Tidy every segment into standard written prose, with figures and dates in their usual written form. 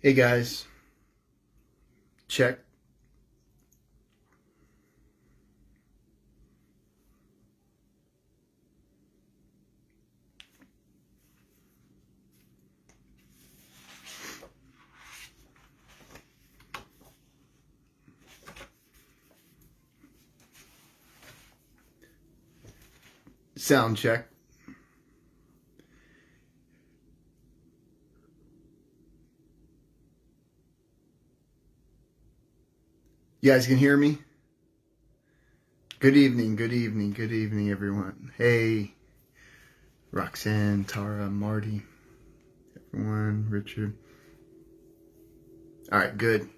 Hey guys, check. Sound check. You guys can hear me? Good evening, good evening, good evening, everyone. Hey, Roxanne, Tara, Marty, everyone, Richard. All right, good.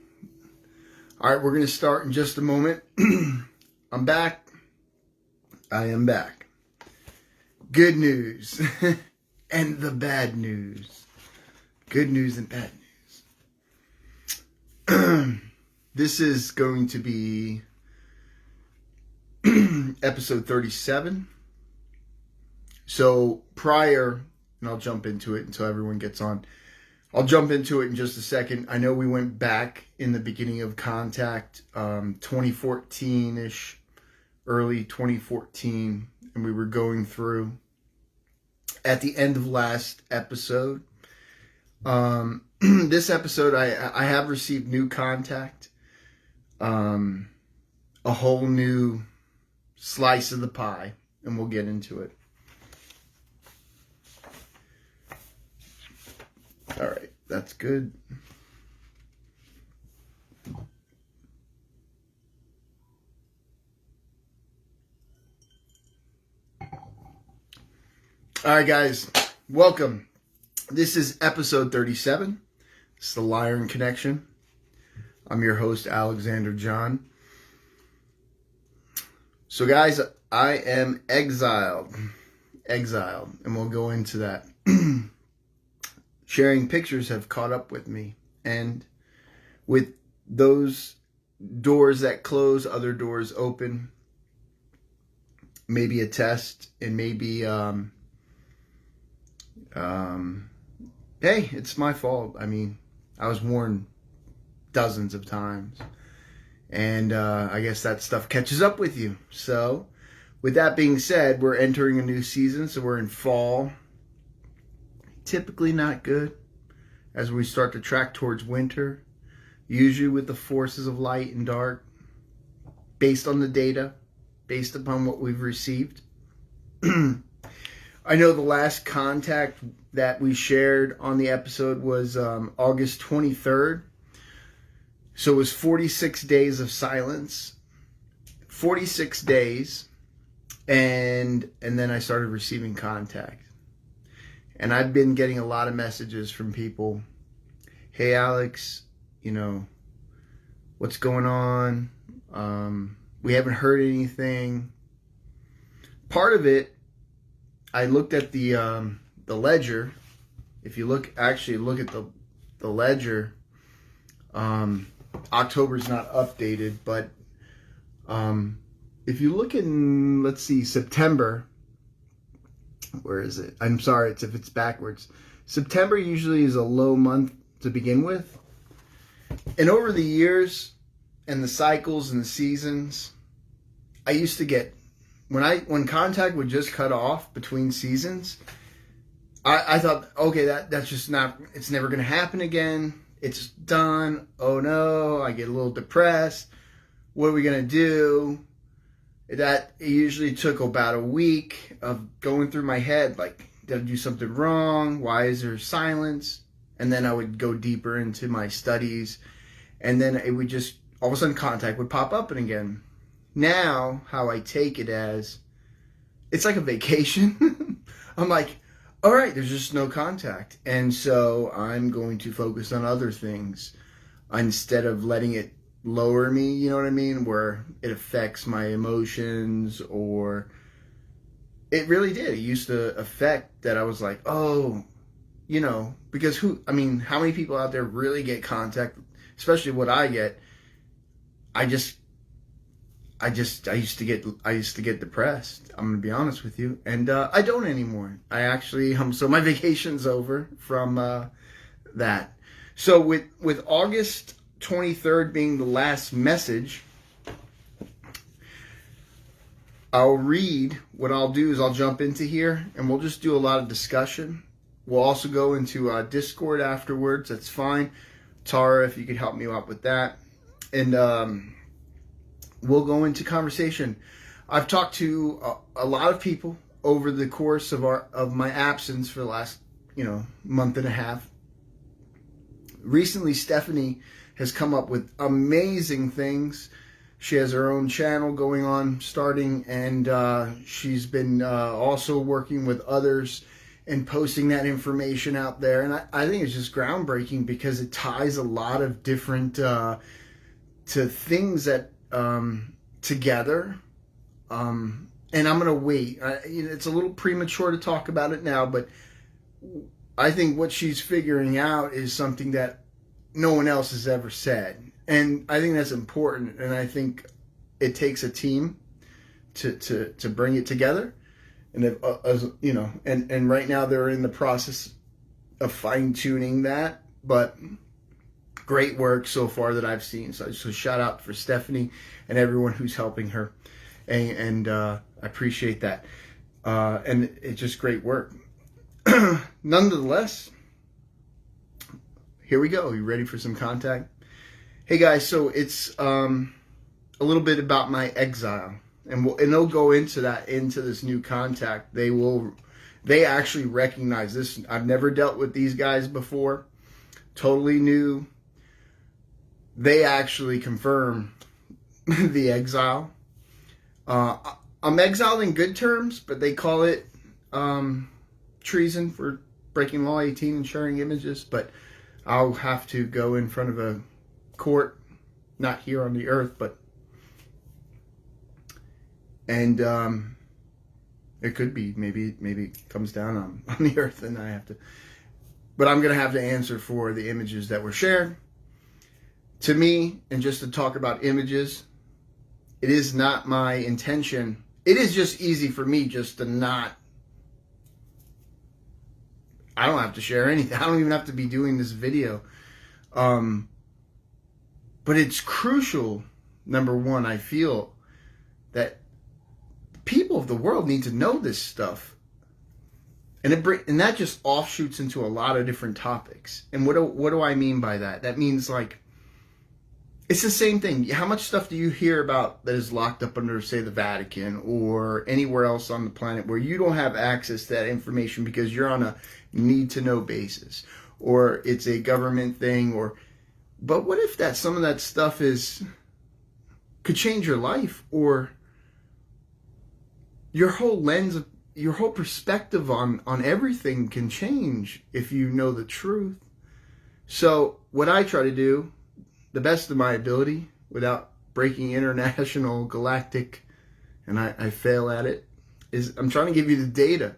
All right, we're going to start in just a moment. I'm back. I am back. Good news and the bad news. Good news and bad news. This is going to be episode 37. So prior, and I'll jump into it until everyone gets on. I'll jump into it in just a second. I know we went back in the beginning of Contact, 2014-ish, early 2014, and we were going through at the end of last episode. This episode, I have received new contact, a whole new slice of the pie, and we'll get into it. All right, that's good. All right, guys, welcome. This is episode 37. It's the Lyron Connection. I'm your host, Alexander John. So, guys, I am exiled, and we'll go into that. Sharing pictures have caught up with me, and with those doors that close, other doors open. Maybe a test, and maybe hey, it's my fault. I mean, I was warned dozens of times, and I guess that stuff catches up with you. So with that being said, we're entering a new season, so we're in fall. Typically not good as we start to track towards winter, usually with the forces of light and dark, based on the data, based upon what we've received. I know the last contact that we shared on the episode was August 23rd. So it was 46 days of silence. 46 days. And then I started receiving contact. And I've been getting a lot of messages from people. Hey, Alex, what's going on? We haven't heard anything. Part of it, I looked at the ledger. If you look at the ledger, October's not updated, but if you look in, let's see, September, where is it? I'm sorry, if it's backwards. September usually is a low month to begin with. And over the years and the cycles and the seasons, I used to get, when contact would just cut off between seasons, I thought, okay, that's just not, it's never going to happen again. It's done. Oh no, I get a little depressed. What are we going to do? That it usually took about a week of going through my head, like, did I do something wrong? Why is there silence? And then I would go deeper into my studies, and then it would just, all of a sudden contact would pop up and again. Now, how I take it as, it's like a vacation. I'm like, all right, there's just no contact. And so I'm going to focus on other things instead of letting it lower me, you know what I mean? Where it affects my emotions, or it really did. It used to affect that I was like, oh, because how many people out there really get contact, especially what I get? I used to get depressed. I'm going to be honest with you. And I don't anymore. I actually, so my vacation's over from that. So with August 23rd being the last message, I'll read. What I'll do is I'll jump into here and we'll just do a lot of discussion. We'll also go into Discord afterwards. That's fine. Tara, if you could help me out with that. And we'll go into conversation. I've talked to a lot of people over the course of my absence for the last, month and a half. Recently, Stephanie has come up with amazing things. She has her own channel going on, starting, and she's been also working with others and posting that information out there. And I think it's just groundbreaking because it ties a lot of different to things that together. And I'm going to wait. It's a little premature to talk about it now, but I think what she's figuring out is something that no one else has ever said. And I think that's important. And I think it takes a team to bring it together. And and right now they're in the process of fine tuning that, but great work so far that I've seen. So shout out for Stephanie and everyone who's helping her. And I appreciate that. And it's just great work. Nonetheless, here we go. You ready for some contact? Hey guys, so it's a little bit about my exile, and they'll go into this new contact. They actually recognize this. I've never dealt with these guys before, totally new. They actually confirm the exile. I'm exiled in good terms, but they call it treason for breaking law 18 and sharing images. But I'll have to go in front of a court, not here on the earth, and it could be maybe it comes down on the earth, and I have to. But I'm gonna have to answer for the images that were shared to me. And just to talk about images, it is not my intention. It is just easy for me just to not. I don't have to share anything. I don't even have to be doing this video. But it's crucial, number one, I feel that people of the world need to know this stuff. And that just offshoots into a lot of different topics. And what do I mean by that? That means, like, it's the same thing. How much stuff do you hear about that is locked up under, say, the Vatican or anywhere else on the planet where you don't have access to that information because you're on a need-to-know basis, or it's a government thing? But what if some of that stuff could change your life, or your whole lens, your whole perspective on everything can change if you know the truth. So what I try to do, the best of my ability, without breaking international, galactic, and I fail at it, is I'm trying to give you the data.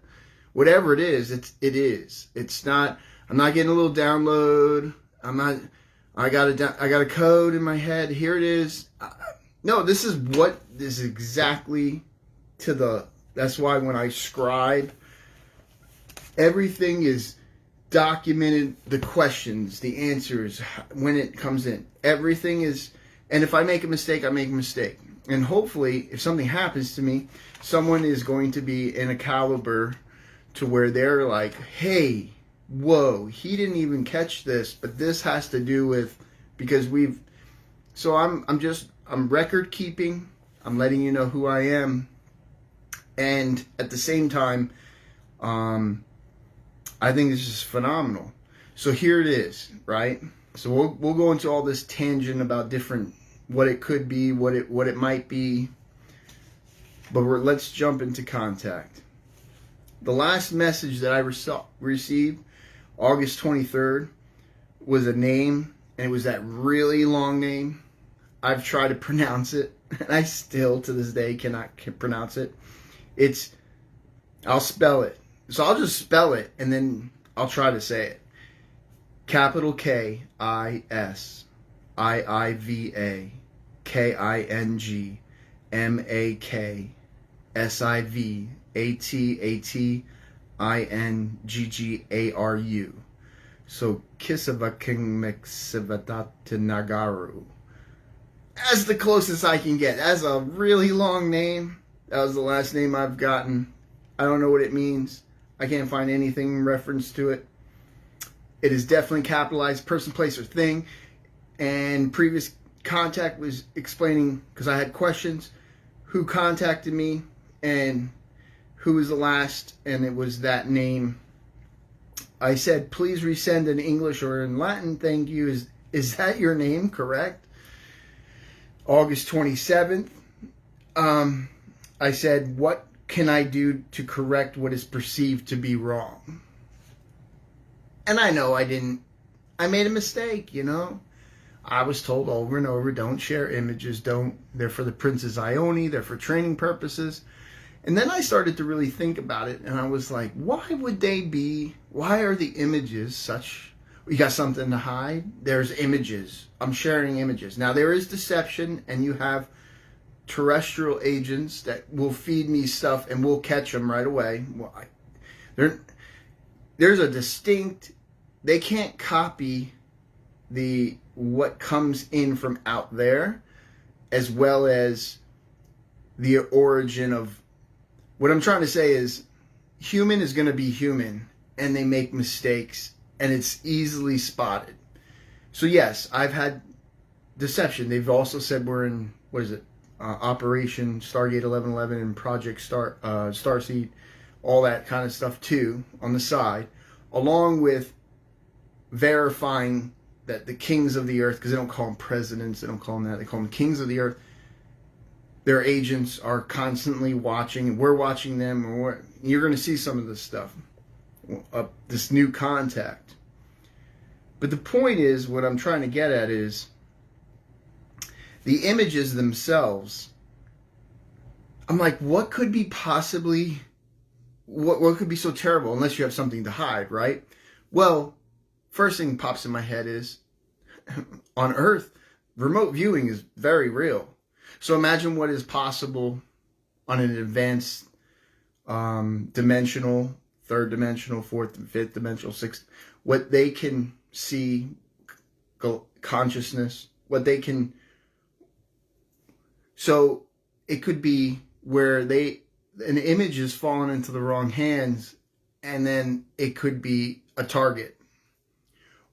Whatever it is, it is. It's not. I'm not getting a little download. I'm not. I got a code in my head. Here it is. No, this is what is exactly to the. That's why when I scribe, everything is documented. The questions, the answers, when it comes in, everything is. And if I make a mistake, I make a mistake. And hopefully, if something happens to me, someone is going to be in a caliber to where they're like, hey, whoa, he didn't even catch this, but this has to do with, because so I'm record keeping. I'm letting you know who I am. And at the same time, I think this is phenomenal. So here it is, right? So we'll go into all this tangent about different, what it could be, what it might be. But let's jump into contact. The last message that I received, August 23rd, was a name, and it was that really long name. I've tried to pronounce it, and I still, to this day, cannot pronounce it. I'll spell it. So I'll just spell it, and then I'll try to say it. Capital KISIVA KINGMAKSIVATATINGGARU. So Kisavakinmexivatatnagaru. That's the closest I can get. That's a really long name. That was the last name I've gotten. I don't know what it means. I can't find anything in reference to it. It is definitely capitalized, person, place, or thing. And previous contact was explaining, because I had questions, who contacted me and who was the last, and it was that name. I said, please resend in English or in Latin. Thank you. Is that your name, correct? August 27th. I said, what can I do to correct what is perceived to be wrong? And I know I made a mistake, you know. I was told over and over, don't share images, they're for the Princess Ione, they're for training purposes. And then I started to really think about it, and I was like, why are the images such, you got something to hide? There's images. I'm sharing images. Now, there is deception, and you have terrestrial agents that will feed me stuff, and we'll catch them right away. Well, there's a distinct, they can't copy what comes in from out there, as well as the origin of, what I'm trying to say is, human is going to be human, and they make mistakes, and it's easily spotted. So yes, I've had deception. They've also said we're in, Operation Stargate 1111 and Project Starseed, all that kind of stuff too, on the side, along with verifying that the kings of the earth, because they don't call them presidents, they don't call them that, they call them kings of the earth, their agents are constantly watching, and we're watching them, and you're going to see some of this stuff, this new contact. But the point is, what I'm trying to get at is, the images themselves, I'm like, what could be possibly, what could be so terrible, unless you have something to hide, right? Well, first thing pops in my head is, on Earth, remote viewing is very real. So imagine what is possible on an advanced dimensional, third dimensional, fourth and fifth dimensional, sixth, what they can see, consciousness, what they can. So it could be where an image is fallen into the wrong hands, and then it could be a target.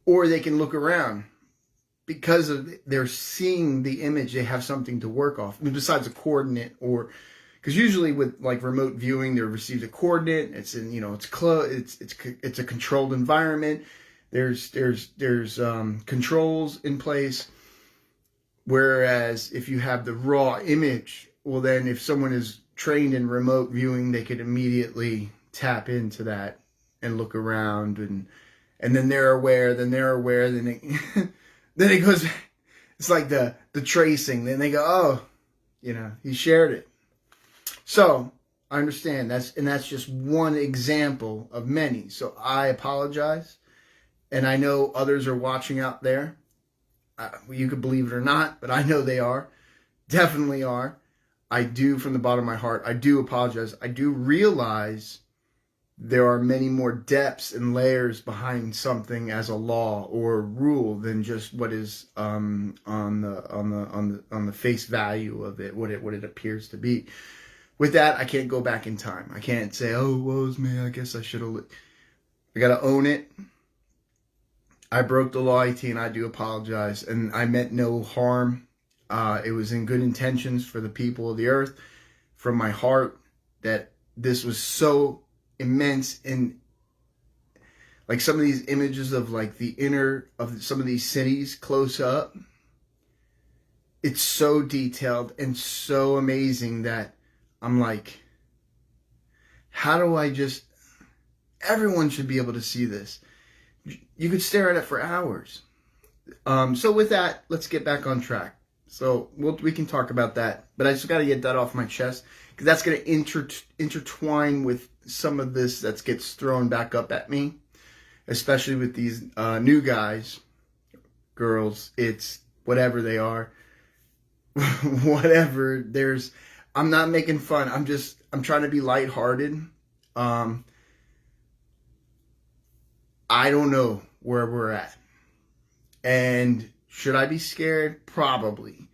Or they can look around. Because they're seeing the image, they have something to work off. I mean, besides a coordinate, or because usually with like remote viewing, they receive a coordinate. It's in, it's close. It's a controlled environment. There's controls in place. Whereas if you have the raw image, well, then if someone is trained in remote viewing, they could immediately tap into that and look around, and then they're aware. Then then it goes, it's like the tracing. Then they go, oh, he shared it. So I understand that's just one example of many. So I apologize. And I know others are watching out there. You could believe it or not, but I know they are. Definitely are. I do, from the bottom of my heart, I do apologize. I do realize there are many more depths and layers behind something as a law or a rule than just what is on the face value of it, what it appears to be. With that, I can't go back in time. I can't say, oh, woe's me, I guess I should have. I gotta own it. I broke the law, IT, and I do apologize. And I meant no harm. It was in good intentions for the people of the earth, from my heart, that this was so immense. And like some of these images of like the inner of some of these cities close up, it's so detailed and so amazing that I'm like, how do I just, everyone should be able to see this. You could stare at it for hours. So with that, let's get back on track. So we can talk about that, but I just got to get that off my chest, because that's going to intertwine with some of this that gets thrown back up at me, especially with these new guys, girls, it's whatever they are, whatever. I'm not making fun. I'm trying to be lighthearted. I don't know where we're at. And should I be scared? Probably.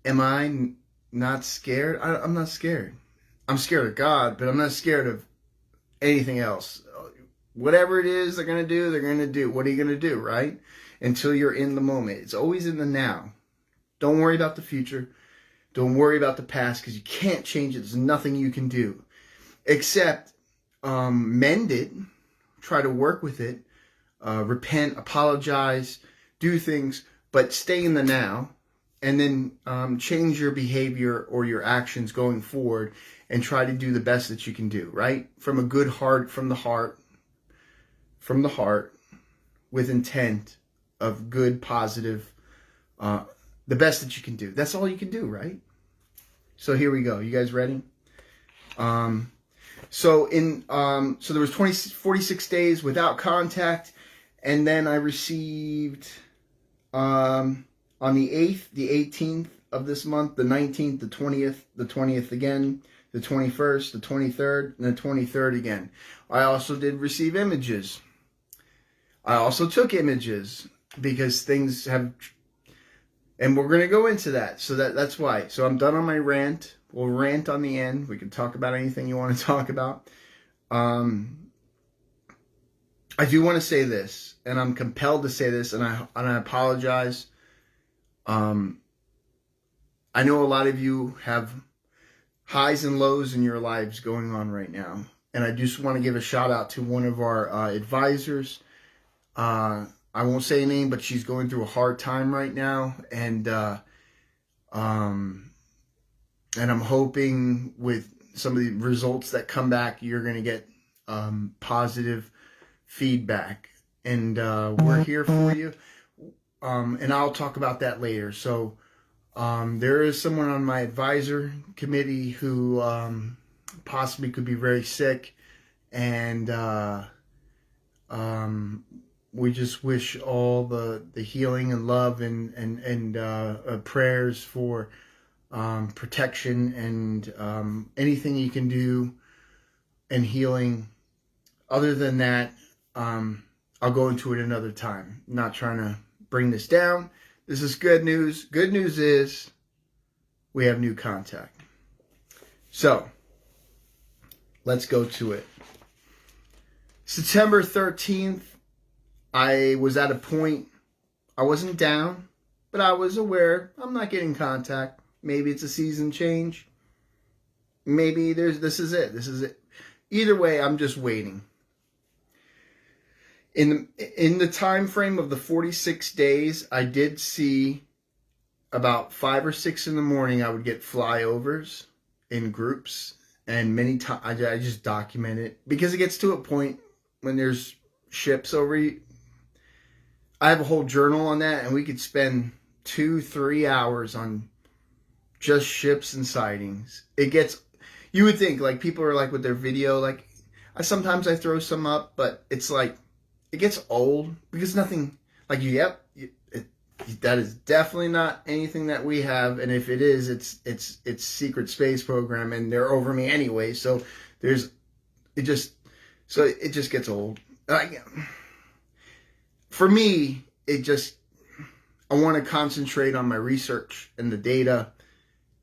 Am I not scared? I'm not scared. I'm scared of God, but I'm not scared of anything else. Whatever it is they're going to do, they're going to do. What are you going to do, right? Until you're in the moment. It's always in the now. Don't worry about the future. Don't worry about the past, because you can't change it. There's nothing you can do except mend it, try to work with it, repent, apologize, do things, but stay in the now, and then change your behavior or your actions going forward and try to do the best that you can do, right? From a good heart, from the heart, with intent of good, positive, the best that you can do. That's all you can do, right? So here we go. You guys ready? So there was 46 days without contact, and then I received on the 8th, the 18th of this month, the 19th, the 20th again, the 21st, the 23rd, and the 23rd again. I also did receive images. I also took images because things have, and we're going to go into that. So that's why. So I'm done on my rant. We'll rant on the end. We can talk about anything you want to talk about. I do want to say this, and I'm compelled to say this, and I apologize. I know a lot of you have highs and lows in your lives going on right now, and I just want to give a shout out to one of our advisors. I won't say a name, but she's going through a hard time right now, and I'm hoping with some of the results that come back, you're going to get positive feedback. And we're here for you. And I'll talk about that later. So there is someone on my advisor committee who possibly could be very sick. And we just wish all the healing and love and prayers for protection and anything you can do and healing. Other than that, I'll go into it another time. I'm not trying to bring this down. This is good news. Good news is we have new contact. So let's go to it. September 13th, I was at a point, I wasn't down, but I was aware I'm not getting contact. Maybe it's a season change. Maybe this is it. Either way, I'm just waiting. In the time frame of the 46 days, I did see about 5 or 6 in the morning, I would get flyovers in groups, and many times I just document it because it gets to a point when there's ships over. I have a whole journal on that, and we could spend 2-3 hours on just ships and sightings. It gets, you would think like people are like with their video, like sometimes I throw some up, but it's like it gets old because nothing like that is definitely not anything that we have, and if it is, it's secret space program, and they're over me anyway. So it just gets old. For me, I want to concentrate on my research and the data,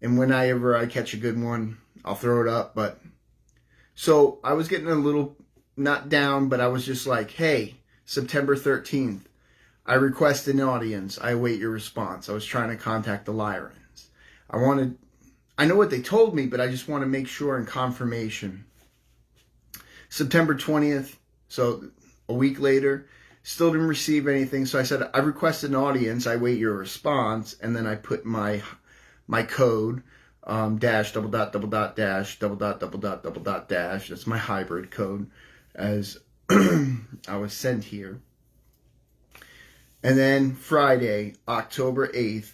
and whenever I catch a good one, I'll throw it up. But so I was getting a little not down, but I was just like, hey, September 13th. I request an audience. I await your response. I was trying to contact the Lyrans. I know what they told me, but I just want to make sure and confirmation. September 20th, so a week later, still didn't receive anything. So I said, I request an audience. I wait your response. And then I put my code, dash, double dot, dash, double dot, dash. That's my hybrid code as I was sent here. And then Friday, October 8th,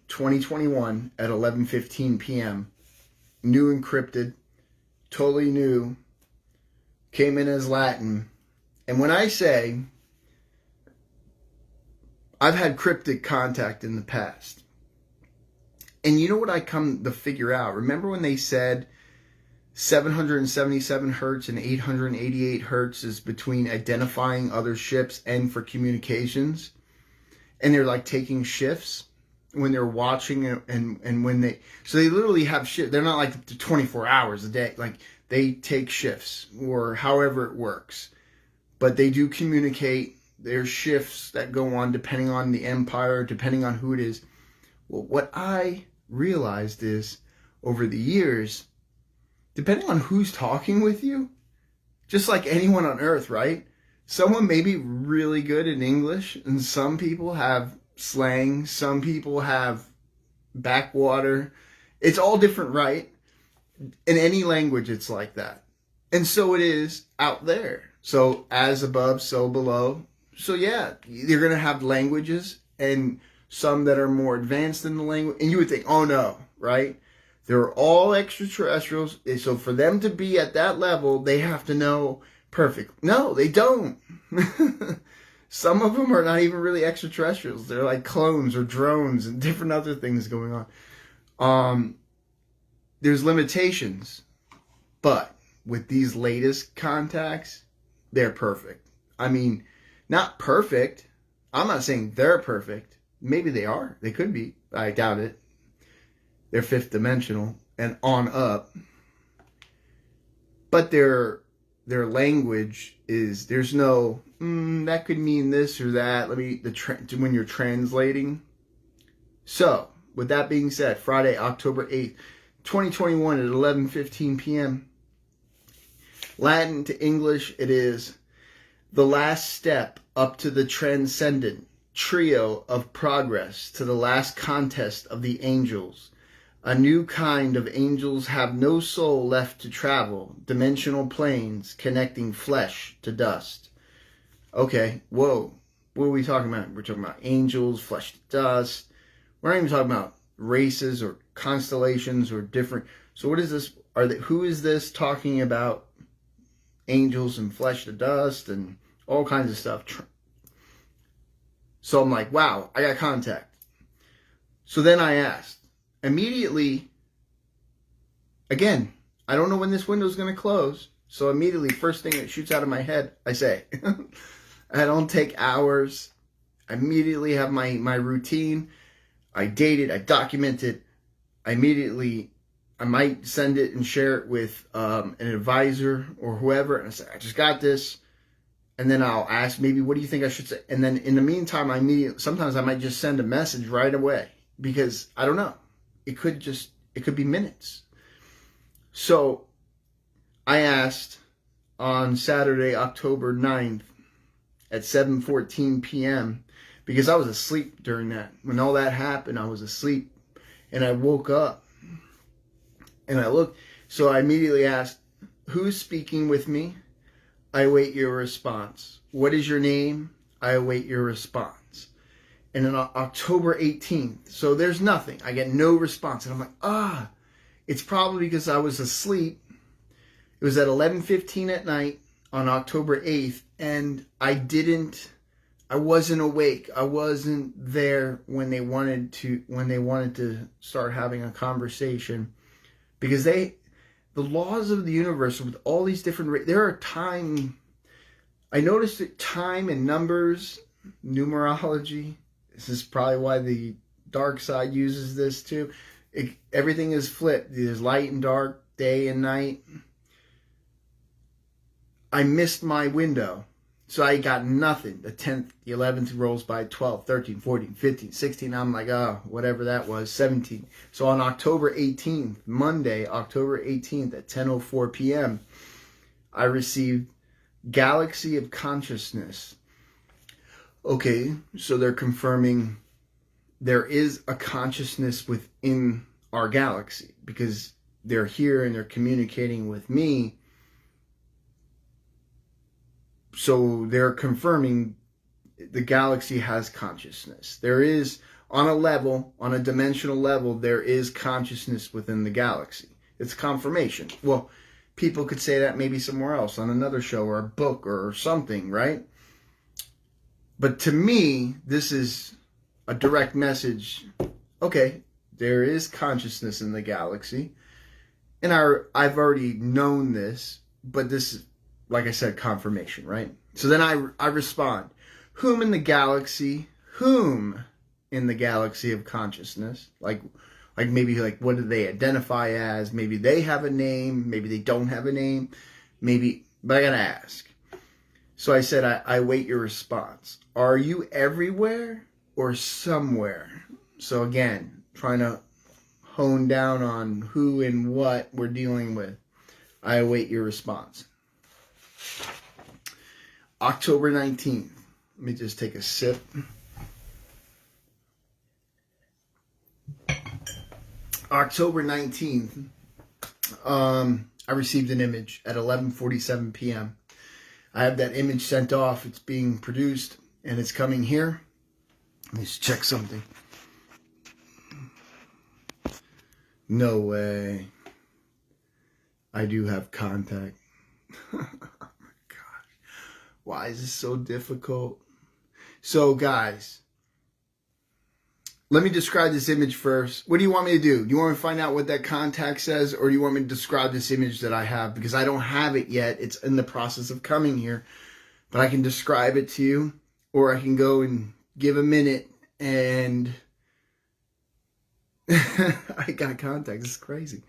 2021 at 11:15 p.m. New encrypted, totally new, came in as Latin. And when I say I've had cryptic contact in the past, and you know what I come to figure out? Remember when they said 777 hertz and 888 hertz is between identifying other ships and for communications. And they're like taking shifts when they're watching, and when so they literally have shifts. They're not like 24 hours a day. Like, they take shifts or however it works. But they do communicate. There's shifts that go on depending on the empire, depending on who it is. Well, what I realized is over the years, depending on who's talking with you, just like anyone on earth, right? Someone may be really good in English, and some people have slang, some people have backwater. It's all different, right? In any language, it's like that. And so it is out there. So as above, so below. So yeah, you're going to have languages and some that are more advanced in the language. And you would think, oh no, right? They're all extraterrestrials. So for them to be at that level, they have to know perfect. No, they don't. Some of them are not even really extraterrestrials. They're like clones or drones and different other things going on. There's limitations. But with these latest contacts, they're perfect. I mean, not perfect. I'm not saying they're perfect. Maybe they are. They could be. I doubt it. They're fifth dimensional and on up. But their language is, there's no, that could mean this or that. When you're translating. So, with that being said, Friday, October 8th, 2021 at 11:15 p.m. Latin to English, it is the last step up to the transcendent trio of progress to the last contest of the angels. A new kind of angels have no soul left to travel, dimensional planes connecting flesh to dust. Okay, whoa. What are we talking about? We're talking about angels, flesh to dust. We're not even talking about races or constellations or different. So what is this? Who is this talking about? Angels and flesh to dust and all kinds of stuff. So I'm like, wow, I got contact. So then I asked. Immediately, again, I don't know when this window is going to close. So immediately, first thing that shoots out of my head, I say, I don't take hours. I immediately have my routine. I date it. I document it. I might send it and share it with an advisor or whoever. And I say, I just got this. And then I'll ask, maybe, what do you think I should say? And then in the meantime, sometimes I might just send a message right away. Because I don't know. It could be minutes. So I asked on Saturday, October 9th at 7:14 p.m. because I was asleep during that. When all that happened, I was asleep. And I woke up and I looked. So I immediately asked, who's speaking with me? I await your response. What is your name? I await your response. And on October 18th, so there's nothing. I get no response. And I'm like, it's probably because I was asleep. It was at 11:15 at night on October 8th. And I wasn't awake. I wasn't there when they wanted to start having a conversation. Because the laws of the universe with all these different, there are I noticed that time and numbers, numerology, this is probably why the dark side uses this too. Everything is flipped. There's light and dark, day and night. I missed my window. So I got nothing. The 10th, the 11th rolls by 12, 13, 14, 15, 16. I'm like, whatever that was, 17. So on October 18th, Monday, October 18th at 10:04 p.m., I received Galaxy of Consciousness. Okay, so they're confirming there is a consciousness within our galaxy because they're here and they're communicating with me. So they're confirming the galaxy has consciousness. There is, on a dimensional level, there is consciousness within the galaxy. It's confirmation. Well, people could say that maybe somewhere else on another show or a book or something, right? But to me, this is a direct message. Okay, there is consciousness in the galaxy. and I've already known this, but this is, like I said, confirmation, right? So then I respond, whom in the galaxy of consciousness, like maybe like what do they identify as? Maybe they have a name, maybe they don't have a name, maybe, but I gotta ask. So I said, I wait your response. Are you everywhere or somewhere? So again, trying to hone down on who and what we're dealing with. I await your response. October 19th. Let me just take a sip. October 19th, I received an image at 11:47 p.m. I have that image sent off. It's being produced and it's coming here. Let me just check something. No way. I do have contact. Oh my gosh. Why is this so difficult? So guys, let me describe this image first. What do you want me to do? Do you want me to find out what that contact says, or do you want me to describe this image that I have? Because I don't have it yet. It's in the process of coming here. But I can describe it to you, or I can go and give a minute and I got contact. This is crazy.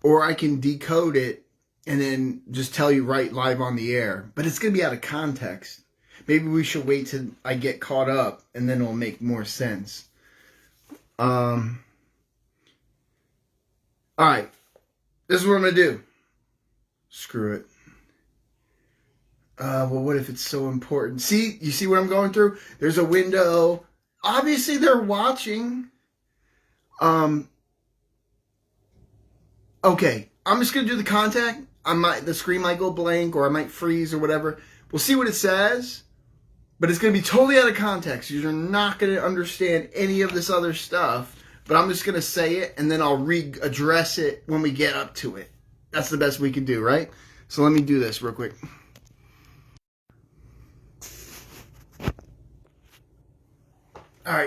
Or I can decode it and then just tell you right live on the air. But it's going to be out of context. Maybe we should wait till I get caught up and then it'll make more sense. All right. This is what I'm going to do. Screw it. Well, what if it's so important? See, you see what I'm going through? There's a window. Obviously, they're watching. Okay, I'm just going to do the contact. The screen might go blank or I might freeze or whatever. We'll see what it says. But it's going to be totally out of context. You're not going to understand any of this other stuff. But I'm just going to say it and then I'll readdress it when we get up to it. That's the best we can do, right? So let me do this real quick. All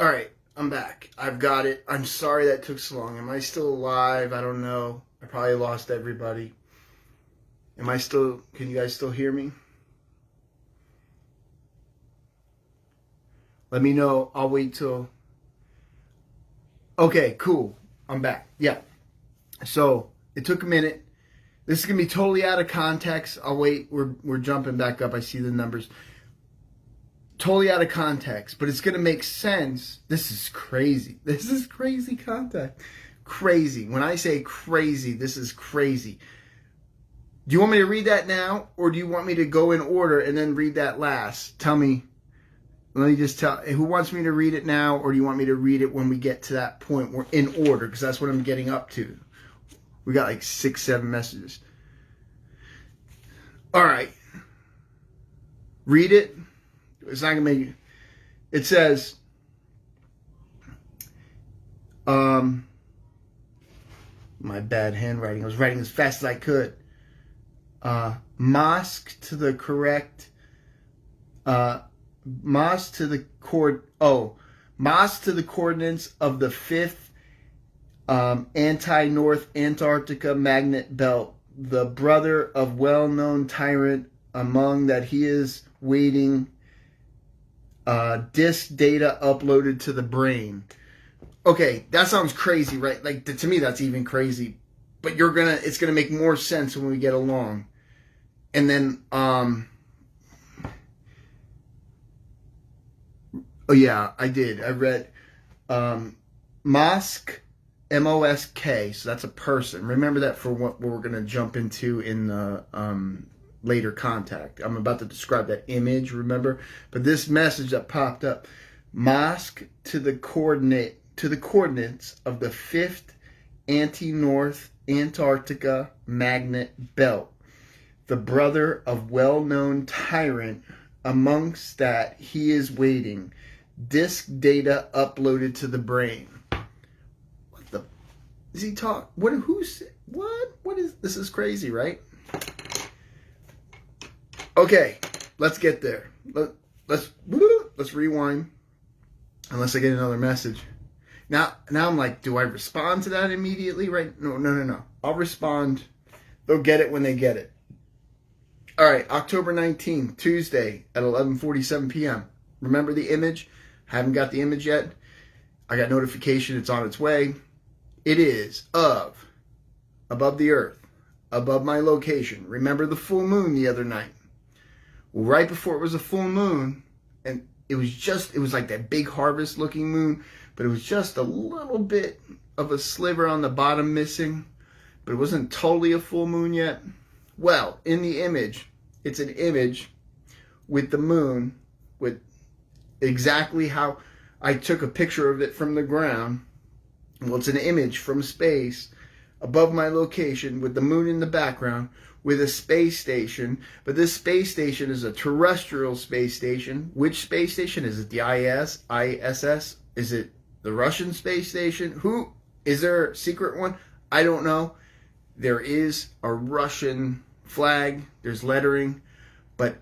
right, I'm back. I've got it. I'm sorry that took so long. Am I still alive? I don't know. I probably lost everybody. Can you guys still hear me? Let me know. I'll wait till. Okay, cool. I'm back. Yeah. So it took a minute. This is going to be totally out of context. I'll wait. We're jumping back up. I see the numbers. Totally out of context, but it's going to make sense. This is crazy. This is crazy contact. Crazy. When I say crazy, this is crazy. Do you want me to read that now, or do you want me to go in order and then read that last? Tell me. Let me just tell. Who wants me to read it now, or do you want me to read it when we get to that point? We're in order, because that's what I'm getting up to. We got like 6, 7 messages. All right. Read it. It's not going to make it. It says, my bad handwriting. I was writing as fast as I could. Mosque to the coordinates of the 5th anti-North Antarctica magnet belt. The brother of well-known tyrant among that he is waiting. Disk data uploaded to the brain. Okay, that sounds crazy, right? Like to me, that's even crazy. But it's gonna make more sense when we get along. And then, oh yeah, I did. I read, Mosk, M-O-S-K. So that's a person. Remember that for what we're gonna jump into in the later contact. I'm about to describe that image, remember? But this message that popped up, Mosque to the coordinates of the 5th anti-North Antarctica magnet belt. The brother of well-known tyrant, amongst that he is waiting. Disk data uploaded to the brain. What the? Is he talk? What? Who's? What? What is? This is crazy, right? Okay, let's get there. Let's rewind. Unless I get another message. Now I'm like, do I respond to that immediately? Right? No. I'll respond. They'll get it when they get it. All right, October 19th, Tuesday at 11:47 p.m. Remember the image? Haven't got the image yet. I got notification. It's on its way. It is above the earth, above my location. Remember the full moon the other night? Well, right before it was a full moon, and it was like that big harvest looking moon, but it was just a little bit of a sliver on the bottom missing, but it wasn't totally a full moon yet. Well, in the image, it's an image with the moon, with exactly how I took a picture of it from the ground. Well, it's an image from space above my location with the moon in the background with a space station. But this space station is a terrestrial space station. Which space station? Is it the ISS? Is it the Russian space station? Who? Is there a secret one? I don't know. There is a Russian flag. There's lettering. But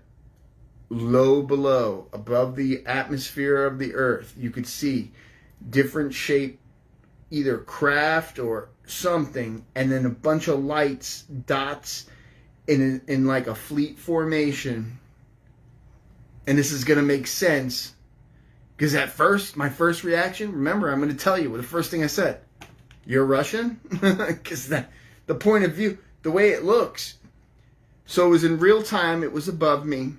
low below, above the atmosphere of the Earth, you could see different shape, either craft or something, and then a bunch of lights, dots in like a fleet formation. And this is going to make sense because at first, my first reaction, remember, I'm going to tell you what the first thing I said. You're Russian? Because the point of view, the way it looks. So it was in real time. It was above me.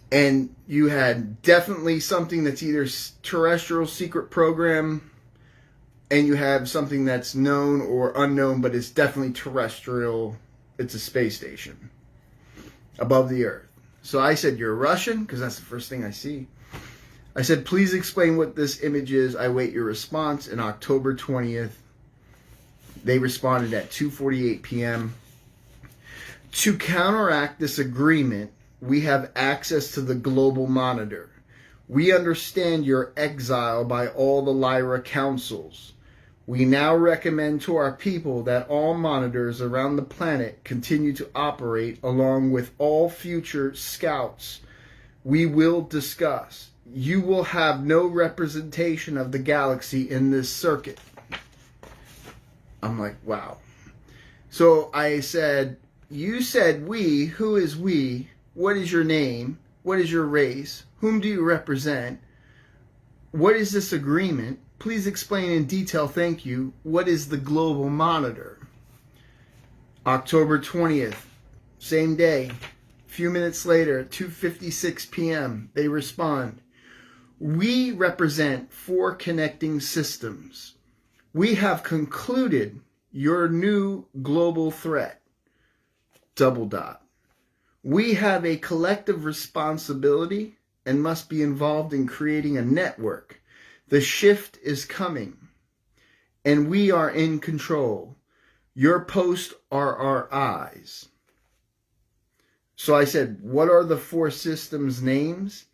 And you had definitely something that's either terrestrial secret program, and you have something that's known or unknown, but it's definitely terrestrial. It's a space station above the Earth. So I said, you're Russian? Because that's the first thing I see. I said, please explain what this image is. I wait your response. And October 20th, they responded at 2:48 p.m. To counteract this agreement, we have access to the global monitor. We understand your exile by all the Lyra councils. We now recommend to our people that all monitors around the planet continue to operate along with all future scouts. We will discuss. You will have no representation of the galaxy in this circuit. I'm like, wow. So I said, you said we. Who is we? What is your name? What is your race? Whom do you represent? What is this agreement? Please explain in detail, thank you. What is the global monitor? October 20th, same day. A few minutes later, 2:56 p.m., they respond. We represent 4 connecting systems. We have concluded your new global threat. ... We have a collective responsibility and must be involved in creating a network. The shift is coming, and we are in control. Your posts are our eyes. So I said, what are the 4 systems' names?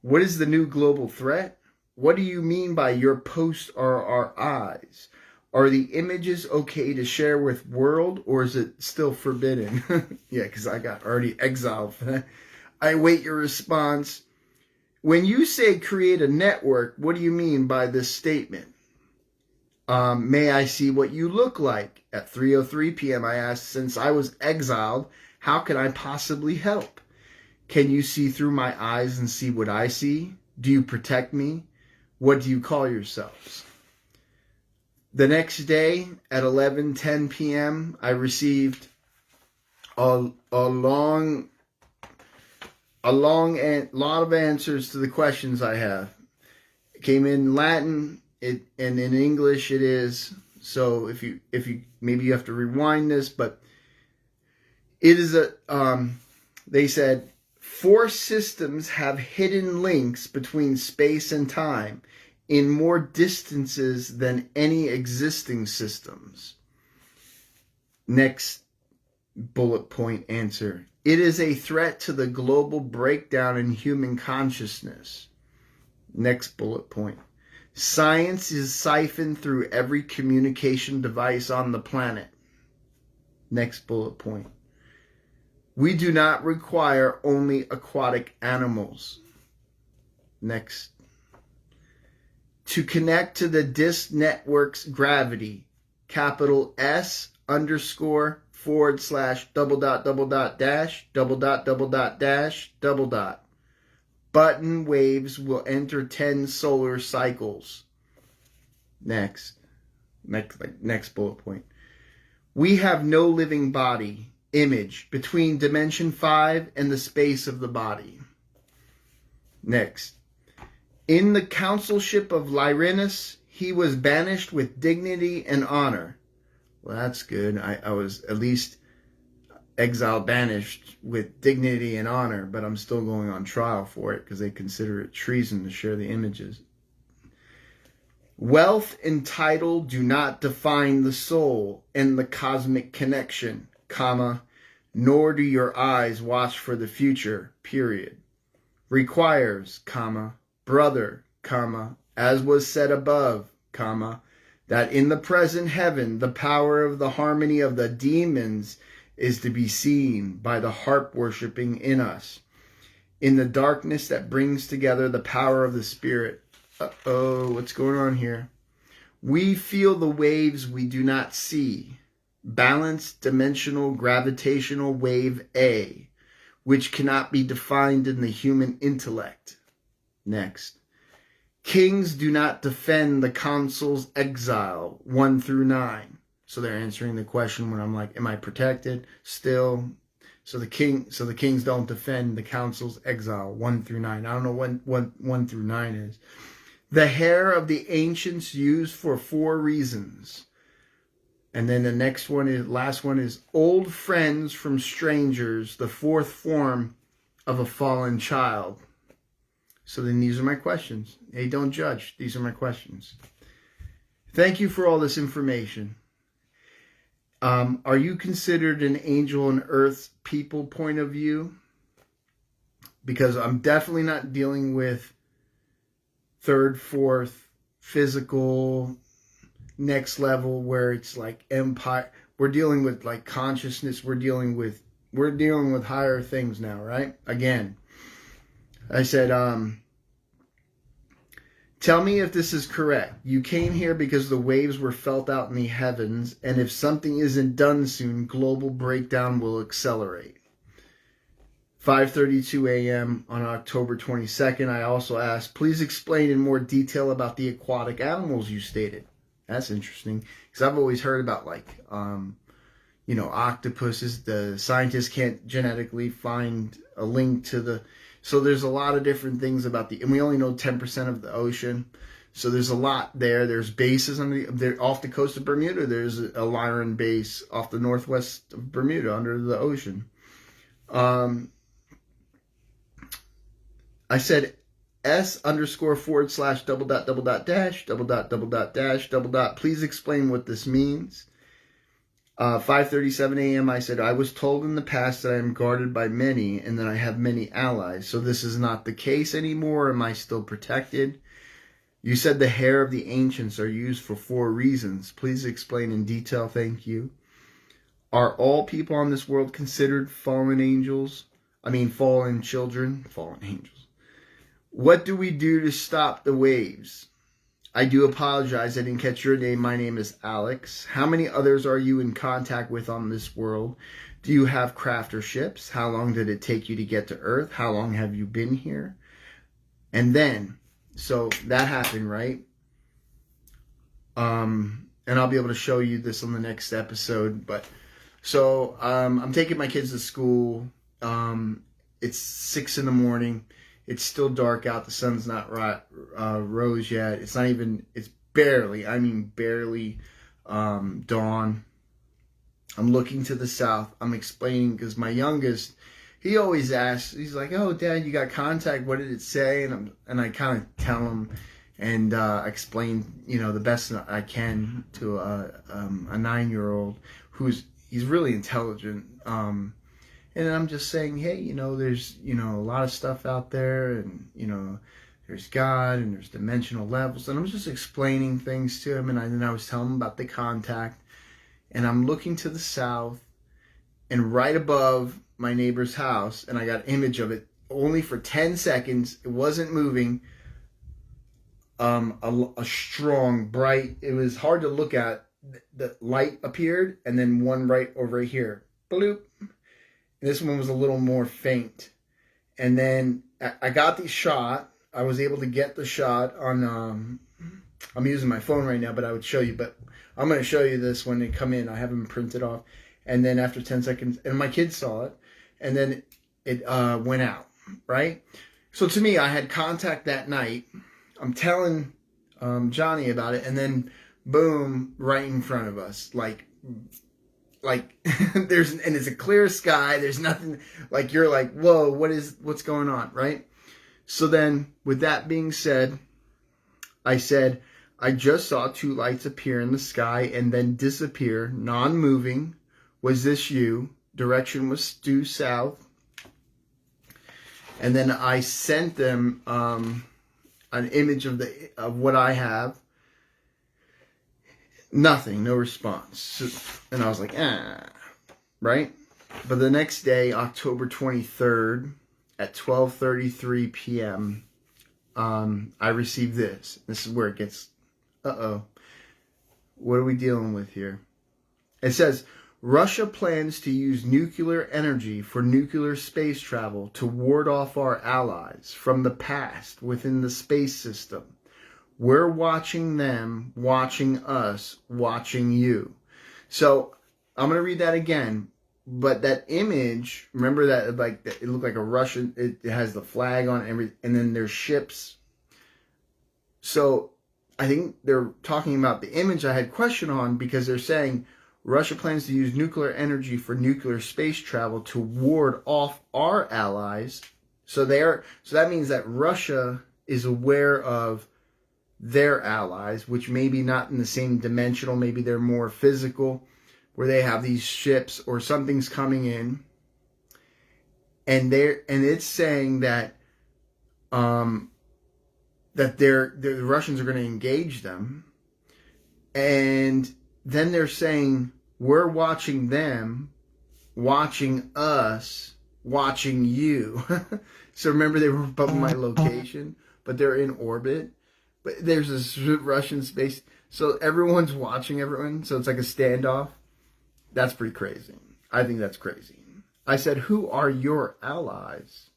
What is the new global threat? What do you mean by your posts are our eyes? Are the images okay to share with world, or is it still forbidden? Yeah, because I got already exiled for that. I wait your response. When you say create a network, what do you mean by this statement? May I see what you look like? At 3:03 p.m. I asked, since I was exiled, how can I possibly help? Can you see through my eyes and see what I see? Do you protect me? What do you call yourselves? The next day at 11:10 p.m., I received a long lot of answers to the questions I have. It came in Latin, and in English it is. So if you maybe you have to rewind this, but it is they said 4 systems have hidden links between space and time in more distances than any existing systems. Next bullet point answer. It is a threat to the global breakdown in human consciousness. Next bullet point. Science is siphoned through every communication device on the planet. Next bullet point. We do not require only aquatic animals. Next. to connect to the disk network's gravity, capital S underscore / double dot dash double dot dash double dot. Button waves will enter 10 solar cycles. Next bullet point. We have no living body image between dimension 5 and the space of the body. Next. In the consulship of Lyrinus, he was banished with dignity and honor. Well, that's good. I was at least exiled, banished with dignity and honor, but I'm still going on trial for it because they consider it treason to share the images. Wealth and title do not define the soul and the cosmic connection, comma, nor do your eyes watch for the future, period. Requires, comma, brother, comma, as was said above, comma, that in the present heaven the power of the harmony of the demons is to be seen by the harp worshipping in us, in the darkness that brings together the power of the spirit. What's going on here? We feel the waves we do not see. Balanced dimensional gravitational wave A, which cannot be defined in the human intellect. Next. Kings do not defend the consul's exile, 1 through 9. So they're answering the question when I'm like, am I protected still? So the kings don't defend the consul's exile, 1 through 9. I don't know what 1 through 9 is. The hair of the ancients used for 4 reasons. And then the last one is old friends from strangers, the 4th form of a fallen child. So then these are my questions. Hey, don't judge. These are my questions. Thank you for all this information. Are you considered an angel on earth's people point of view? Because I'm definitely not dealing with 3rd, 4th, physical, next level where it's like empire. We're dealing with like consciousness. We're dealing with higher things now, right? Again, I said, tell me if this is correct. You came here because the waves were felt out in the heavens, and if something isn't done soon, global breakdown will accelerate. 5:32 a.m. on October 22nd, I also asked, please explain in more detail about the aquatic animals you stated. That's interesting, because I've always heard about octopuses. The scientists can't genetically find a link to the... So there's a lot of different things about and we only know 10% of the ocean. So there's a lot there. There's bases off the coast of Bermuda. There's a Lyran base off the northwest of Bermuda under the ocean. I said S _ double dot dash double dot dash double dot. Please explain what this means. 5:37 a.m. I said, I was told in the past that I am guarded by many and that I have many allies. So this is not the case anymore. Am I still protected? You said the hair of the ancients are used for 4 reasons. Please explain in detail. Thank you. Are all people on this world considered fallen angels? Fallen children, fallen angels. What do we do to stop the waves? I do apologize. I didn't catch your name. My name is Alex. How many others are you in contact with on this world? Do you have craft or ships? How long did it take you to get to Earth? How long have you been here? And then, so that happened, right? And I'll be able to show you this on the next episode. But so I'm taking my kids to school. It's 6 a.m. It's still dark out. The sun's not rose yet. It's barely dawn. I'm looking to the south. I'm explaining because my youngest, he always asks, he's like, oh, Dad, you got contact. What did it say? And I kind of tell him and explain, the best I can to a 9-year-old he's really intelligent. And I'm just saying, hey, there's, a lot of stuff out there and, there's God and there's dimensional levels. And I'm just explaining things to him. And then I was telling him about the contact. And I'm looking to the south and right above my neighbor's house. And I got an image of it only for 10 seconds. It wasn't moving. a strong, bright. It was hard to look at. The light appeared, and then one right over here. Bloop. This one was a little more faint. And then I got the shot. I was able to get the shot on, I'm using my phone right now, but I would show you. But I'm going to show you this when they come in. I have them printed off. And then after 10 seconds, and my kids saw it, and then it went out, right? So to me, I had contact that night. I'm telling Johnny about it, and then boom, right in front of us. Like there's, and it's a clear sky. There's nothing, like, you're like, whoa, what's going on, right? So then, with that being said, I said, I just saw two lights appear in the sky and then disappear, non-moving. Was this you? Direction was due south. And then I sent them an image of what I have. Nothing, no response. And I was like, right? But the next day, October 23rd, at 12:33 p.m., I received this. This is where it gets, what are we dealing with here? It says, Russia plans to use nuclear energy for nuclear space travel to ward off our allies from the past within the space system. We're watching them, watching us, watching you. So I'm going to read that again. But that image, remember that, like, it looked like a Russian, it has the flag on it, and then there's ships. So I think they're talking about the image I had question on, because they're saying Russia plans to use nuclear energy for nuclear space travel to ward off our allies. So that means that Russia is aware of their allies, which maybe not in the same dimensional, maybe they're more physical, where they have these ships or something's coming in, and it's saying that the Russians are going to engage them, and then they're saying we're watching them, watching us, watching you. So remember, they were above my location, but they're in orbit. But there's this Russian space, so everyone's watching everyone. So it's like a standoff. That's pretty crazy. I think that's crazy. I said, who are your allies?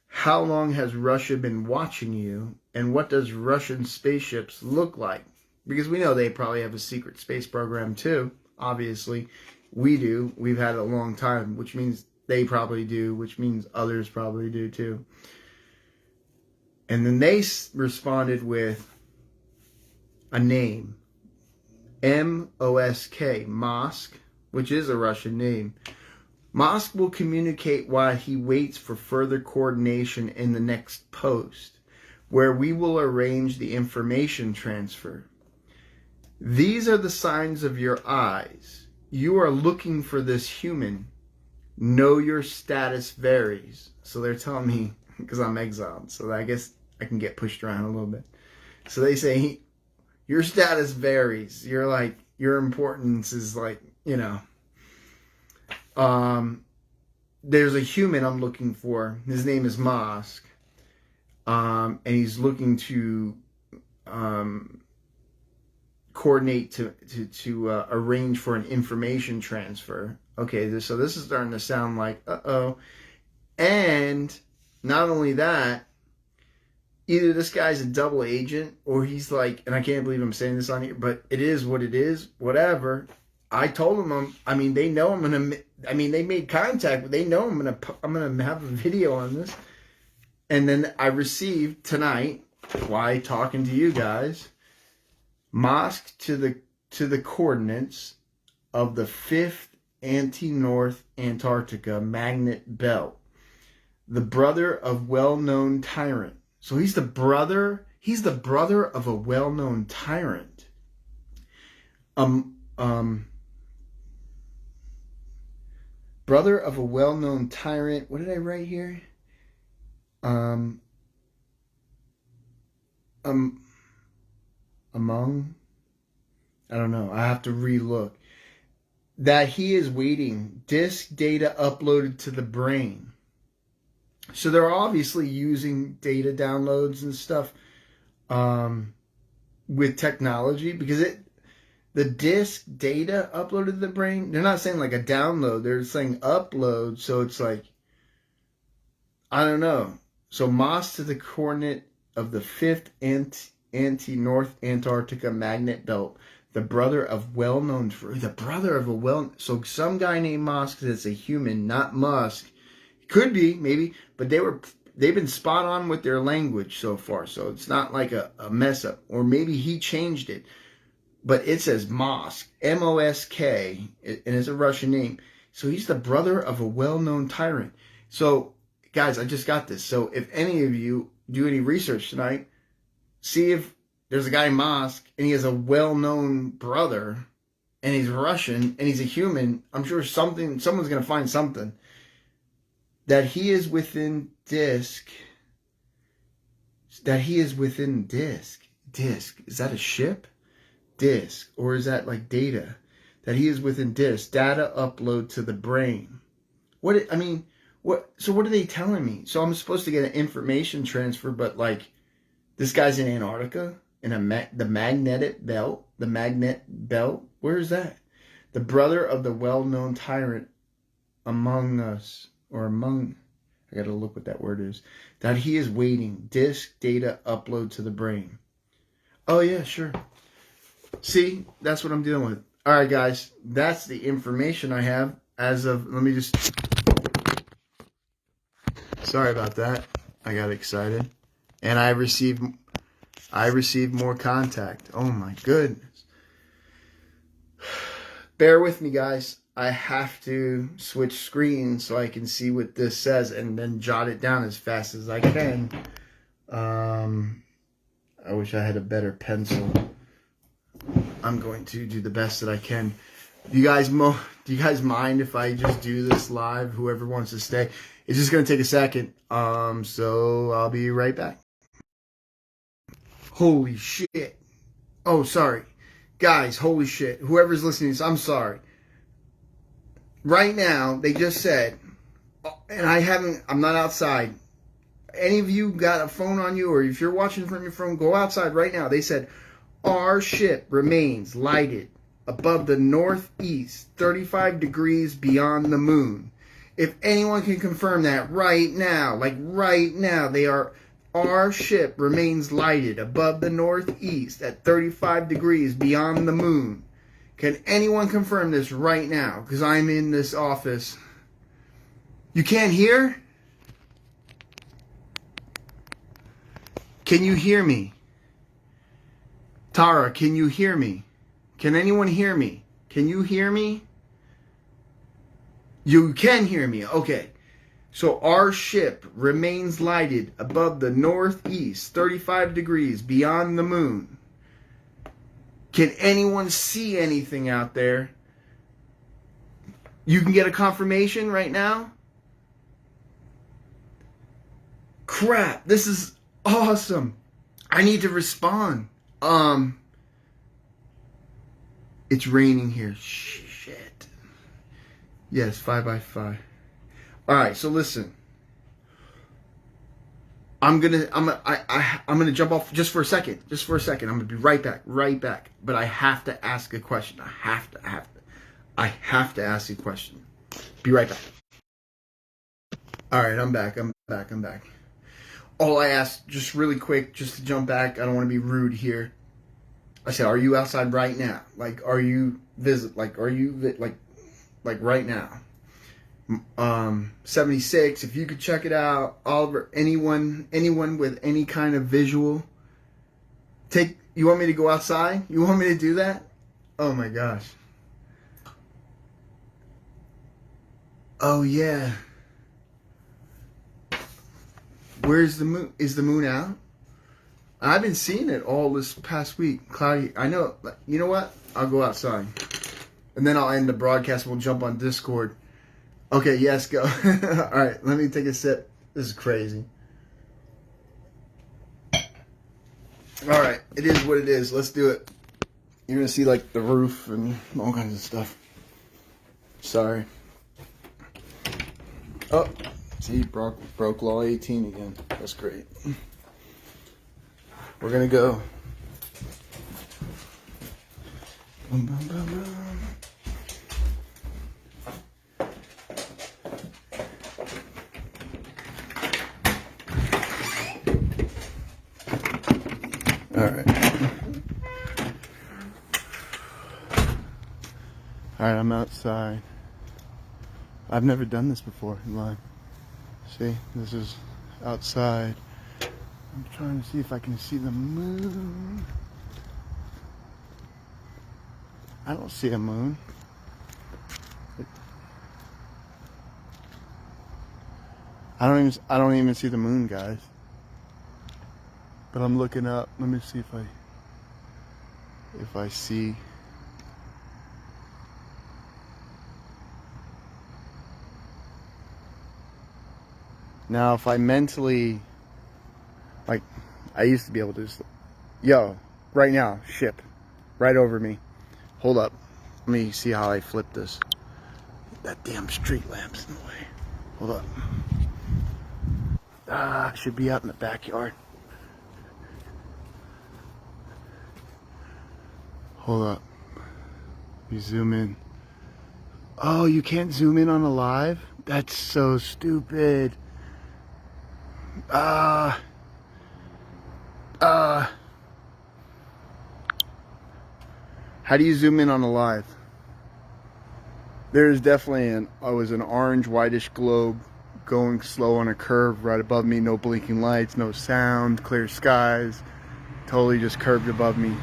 How long has Russia been watching you? And what does Russian spaceships look like? Because we know they probably have a secret space program too. Obviously, we do. We've had it a long time, which means they probably do, which means others probably do too. And then they responded with a name. M-O-S-K, Mosk, which is a Russian name. Mosk will communicate while he waits for further coordination in the next post, where we will arrange the information transfer. These are the signs of your eyes. You are looking for this human. Know your status varies. So they're telling me, because I'm exiled, so I guess I can get pushed around a little bit. So they say, your status varies. You're like, your importance is like, there's a human I'm looking for. His name is Mosk. And he's looking to coordinate to arrange for an information transfer. Okay, so this is starting to sound like, And not only that, either this guy's a double agent, or he's like, and I can't believe I'm saying this on here, but it is what it is, whatever. I told them, they know I'm going to, they made contact, but they know I'm going to have a video on this. And then I received tonight, while talking to you guys, Mosk to the coordinates of the 5th Anti-North Antarctica Magnet Belt. The brother of well-known tyrant. So he's the brother of a well-known tyrant. Brother of a well-known tyrant. What did I write here? Among, I don't know. I have to relook. That he is waiting. Disk data uploaded to the brain. So they're obviously using data downloads and stuff. with technology, because the disk data uploaded to the brain, they're not saying like a download, they're saying upload. So it's like, I don't know. So Moss to the coordinate of the fifth anti-North Antarctica magnet belt, the brother of so some guy named Moss, because it's a human, not Musk. Could be, maybe, but they've been spot on with their language so far, so it's not like a mess up. Or maybe he changed it. But it says Mosk, M-O-S-K, and it's a Russian name. So he's the brother of a well-known tyrant. So, guys, I just got this. So if any of you do any research tonight, see if there's a guy Mosk, and he has a well-known brother, and he's Russian, and he's a human. I'm sure someone's going to find something. That he is within disk. That he is within disk. Disk. Is that a ship? Disk. Or is that like data? That he is within disk. Data upload to the brain. So what are they telling me? So I'm supposed to get an information transfer, but like this guy's in Antarctica in the magnetic belt. The magnet belt. Where is that? The brother of the well-known tyrant among us. Or among, I gotta look what that word is. That he is waiting. Disk data upload to the brain. Oh yeah, sure. See, that's what I'm dealing with. All right, guys, that's the information I have as of. Let me just. Sorry about that. I got excited, and I received more contact. Oh my goodness. Bear with me, guys. I have to switch screens so I can see what this says and then jot it down as fast as I can. I wish I had a better pencil. I'm going to do the best that I can. Do you guys mind if I just do this live? Whoever wants to stay. It's just going to take a second. So I'll be right back. Holy shit. Oh, sorry. Guys, holy shit. Whoever's listening to this, I'm sorry. Right now, they just said, and I'm not outside. Any of you got a phone on you, or if you're watching from your phone, go outside right now. They said, our ship remains lighted above the northeast, 35 degrees beyond the moon. If anyone can confirm that right now, our ship remains lighted above the northeast at 35 degrees beyond the moon. Can anyone confirm this right now? Because I'm in this office. You can't hear? Can you hear me? Tara, can you hear me? Can anyone hear me? Can you hear me? You can hear me. Okay. So our ship remains lighted above the northeast, 35 degrees beyond the moon. Can anyone see anything out there? You can get a confirmation right now? Crap, this is awesome. I need to respond. It's raining here. Shit. Yes, 5x5. All right, so listen. I'm gonna jump off just for a second. I'm gonna be right back. But I have to ask a question. I have to ask a question. Be right back. All right, I'm back. All I asked, just really quick, just to jump back. I don't want to be rude here. I said, are you outside right now? Like, are you right now? 76, if you could check it out. Oliver, anyone with any kind of visual, you want me to go outside? You want me to do that? Oh my gosh. Oh yeah. Where's the moon? Is the moon out? I've been seeing it all this past week. Cloudy. I know. You know what? I'll go outside. And then I'll end the broadcast. We'll jump on Discord. Okay, yes, go. All right, let me take a sip. This is crazy. All right, it is what it is. Let's do it. You're going to see, like, the roof and all kinds of stuff. Sorry. Oh, see, broke law 18 again. That's great. We're going to go. Boom, boom, boom, boom. Alright, I'm outside. I've never done this before in life. See, this is outside. I'm trying to see if I can see the moon. I don't see a moon. I don't even see the moon, guys. But I'm looking up. Let me see if I see. Now, if I mentally, like, I used to be able to just, yo, right now, ship, right over me. Hold up. Let me see how I flip this. That damn street lamp's in the way. Hold up. Ah, should be out in the backyard. Hold up. You zoom in. Oh, you can't zoom in on a live? That's so stupid. How do you zoom in on a live? There's definitely an orange whitish globe going slow on a curve right above me. No blinking lights, no sound, clear skies. Totally just curved above me.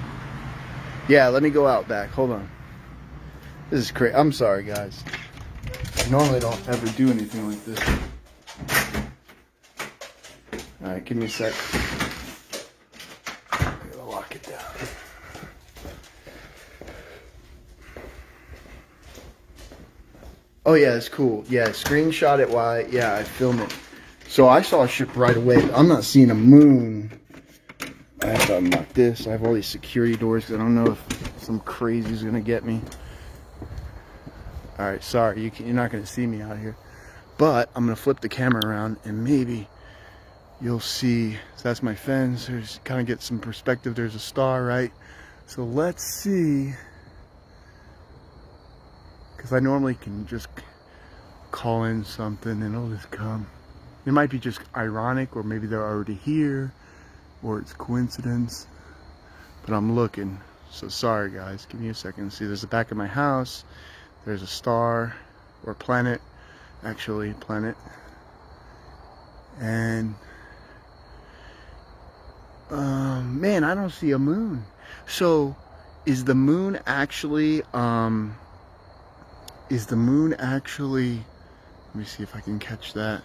Yeah, let me go out back. Hold on. This is crazy. I'm sorry, guys. I normally don't ever do anything like this. Alright, give me a sec. I'm gonna lock it down. Oh yeah, it's cool. Yeah, screenshot it while I film it. So I saw a ship right away. I'm not seeing a moon. I have to unlock this. I have all these security doors because I don't know if some crazy's gonna get me. Alright, sorry, you're not gonna see me out here. But I'm gonna flip the camera around and maybe you'll see. So that's my fence. There's kind of get some perspective. There's a star, right? So let's see. Because I normally can just call in something and it'll just come. It might be just ironic, or maybe they're already here, or it's coincidence. But I'm looking. So sorry, guys. Give me a second. See, there's the back of my house. There's a star or planet. Actually, planet. And man, I don't see a moon. So is the moon actually let me see if I can catch that.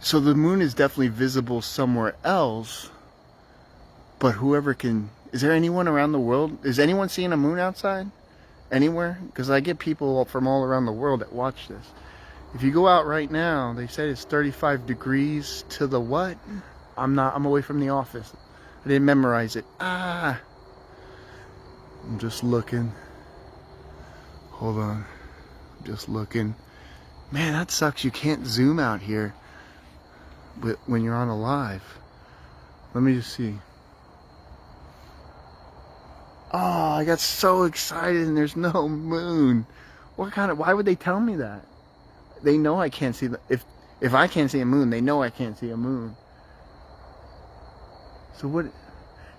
So the moon is definitely visible somewhere else, but whoever can, is there anyone around the world, is anyone seeing a moon outside anywhere? Because I get people from all around the world that watch this. If you go out right now, they said it's 35 degrees to the what? I'm away from the office. I didn't memorize it. I'm just looking. Hold on. I'm just looking. Man, that sucks. You can't zoom out here when you're on a live. Let me just see. Oh, I got so excited and there's no moon. Why would they tell me that? They know I can't see if I can't see a moon, they know I can't see a moon.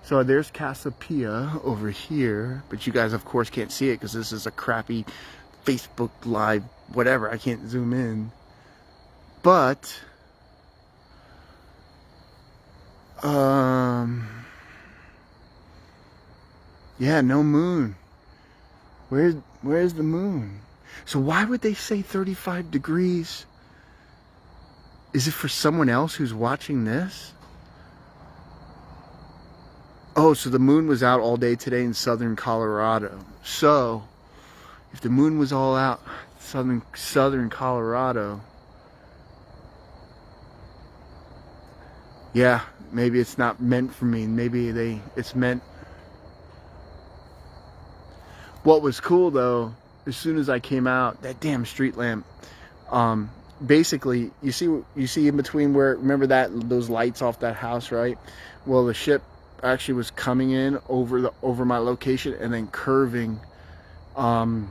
So there's Cassiopeia over here, but you guys of course can't see it because this is a crappy Facebook live whatever. I can't zoom in. But yeah, no moon. Where's the moon? So why would they say 35 degrees? Is it for someone else who's watching this? Oh, so the moon was out all day today in southern Colorado. So, if the moon was all out southern Colorado, yeah, maybe it's not meant for me. Maybe it's meant. What was cool though, as soon as I came out, that damn street lamp, basically, you see in between where, remember those lights off that house, right? Well, the ship actually was coming in over my location and then curving, and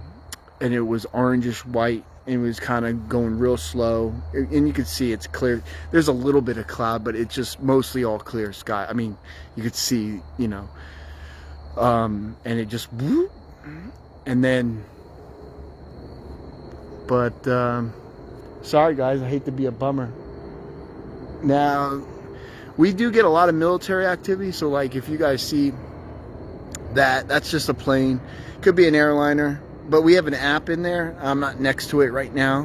it was orangish white. It was kind of going real slow, and you could see it's clear. There's a little bit of cloud, but it's just mostly all clear sky. I mean, you could see, you know, and it just whoop, and then, but sorry guys, I hate to be a bummer. Now, we do get a lot of military activity, so like if you guys see that, that's just a plane. Could be an airliner, but we have an app in there. I'm not next to it right now.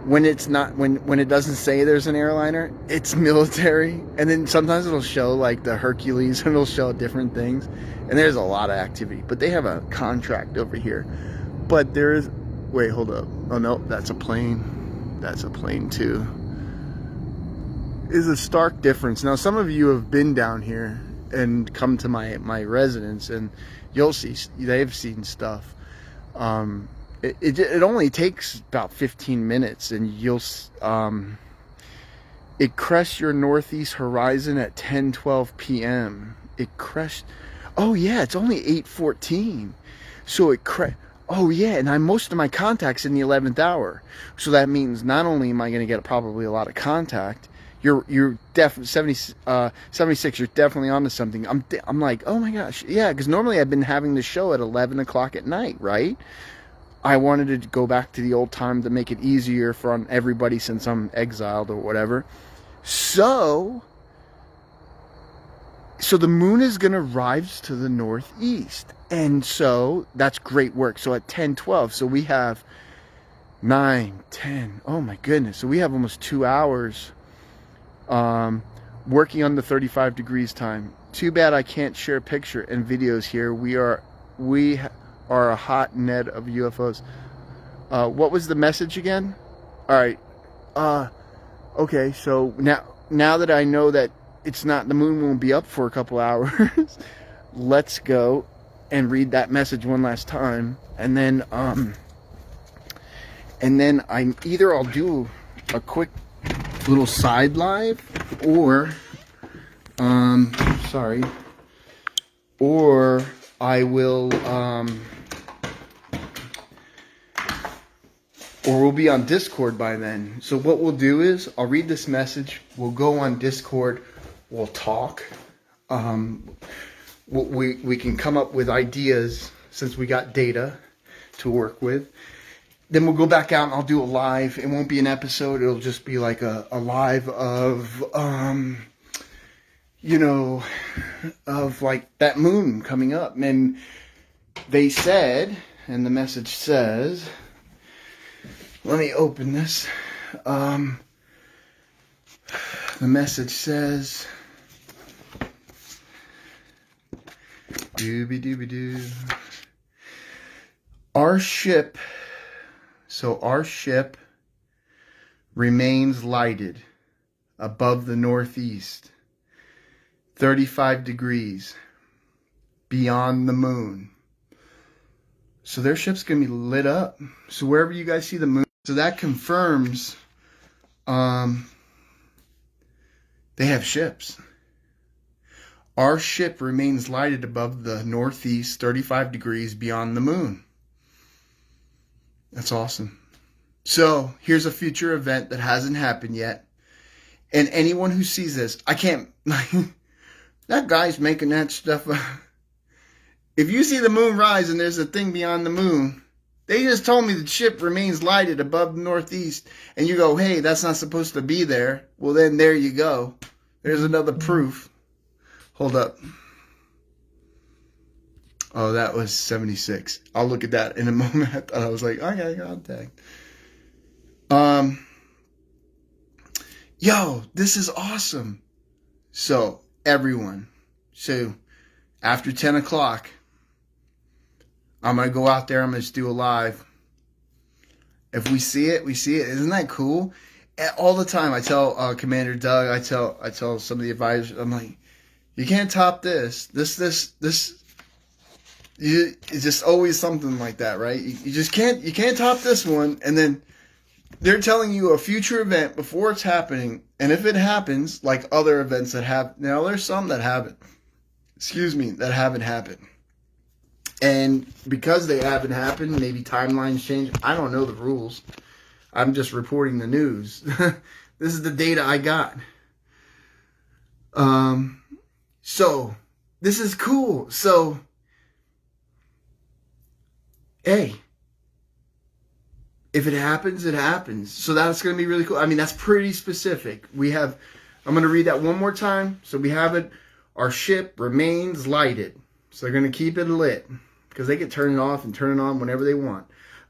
When it's not, when it doesn't say there's an airliner, it's military. And then sometimes it'll show like the Hercules, and it'll show different things. And there's a lot of activity, but they have a contract over here. But there is, wait, hold up. Oh no, that's a plane. That's a plane too. Is a stark difference. Now, some of you have been down here and come to my residence, and you'll see, they've seen stuff. It only takes about 15 minutes, and you'll it crests your northeast horizon at 10:12 p.m. It crests. Oh yeah, it's only 8:14. So it oh yeah, and most of my contacts in the 11th hour. So that means not only am I going to get probably a lot of contact, you're definitely 76. You're definitely onto something. I'm like, oh my gosh, yeah, because normally I've been having the show at 11 o'clock at night, right? I wanted to go back to the old time to make it easier for everybody since I'm exiled or whatever. So the moon is gonna rise to the northeast, and so that's great work. So at 10:12, so we have 9, 10. Oh my goodness! So we have almost 2 hours. Working on the 35 degrees time. Too bad I can't share picture and videos here. We are a hot net of UFOs. What was the message again? All right. Okay. So now that I know that it's not, the moon won't be up for a couple hours, let's go and read that message one last time, and then I'll do a quick little side live, or or I will or we'll be on Discord by then. So what we'll do is I'll read this message, we'll go on Discord, we'll talk, we can come up with ideas since we got data to work with. Then we'll go back out and I'll do a live. It won't be an episode. It'll just be like a live of, you know, of like that moon coming up. And they said, and the message says, let me open this. The message says, dooby-dooby-doo. Our ship remains lighted above the northeast, 35 degrees beyond the moon. So their ship's going to be lit up. So wherever you guys see the moon, so that confirms they have ships. Our ship remains lighted above the northeast, 35 degrees beyond the moon. That's awesome. So here's a future event that hasn't happened yet. And anyone who sees this, I can't, that guy's making that stuff up. If you see the moon rise and there's a thing beyond the moon, they just told me the ship remains lighted above the northeast, and you go, hey, that's not supposed to be there. Well, then there you go. There's another proof. Hold up. Oh, that was 76. I'll look at that in a moment. I thought I was like, I got contact. Yo, this is awesome. So, everyone. So, after 10 o'clock, I'm going to go out there. I'm going to do a live. If we see it, we see it. Isn't that cool? All the time, I tell Commander Doug, I tell some of the advisors, I'm like, you can't top this. It's just always something like that, right? You can't top this one. And then they're telling you a future event before it's happening. And if it happens, like other events that have, now there's some that haven't. excuse me, that haven't happened. And because they haven't happened, maybe timelines change. I don't know the rules. I'm just reporting the news. This is the data I got. So this is cool. So, hey, if it happens, it happens. So that's going to be really cool. I mean, that's pretty specific. I'm going to read that one more time. So we have it. Our ship remains lighted. So they're going to keep it lit because they can turn it off and turn it on whenever they want.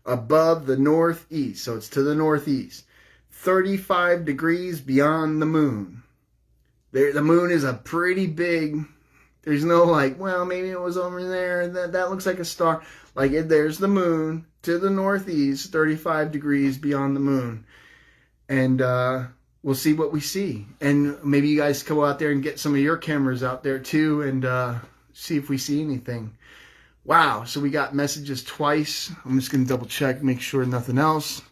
Above the northeast. So it's to the northeast. 35 degrees beyond the moon. The moon is a pretty big, there's no like, well, maybe it was over there. That looks like a star. Like, there's the moon to the northeast, 35 degrees beyond the moon. And we'll see what we see. And maybe you guys go out there and get some of your cameras out there too and see if we see anything. Wow, so we got messages twice. I'm just going to double check, make sure nothing else.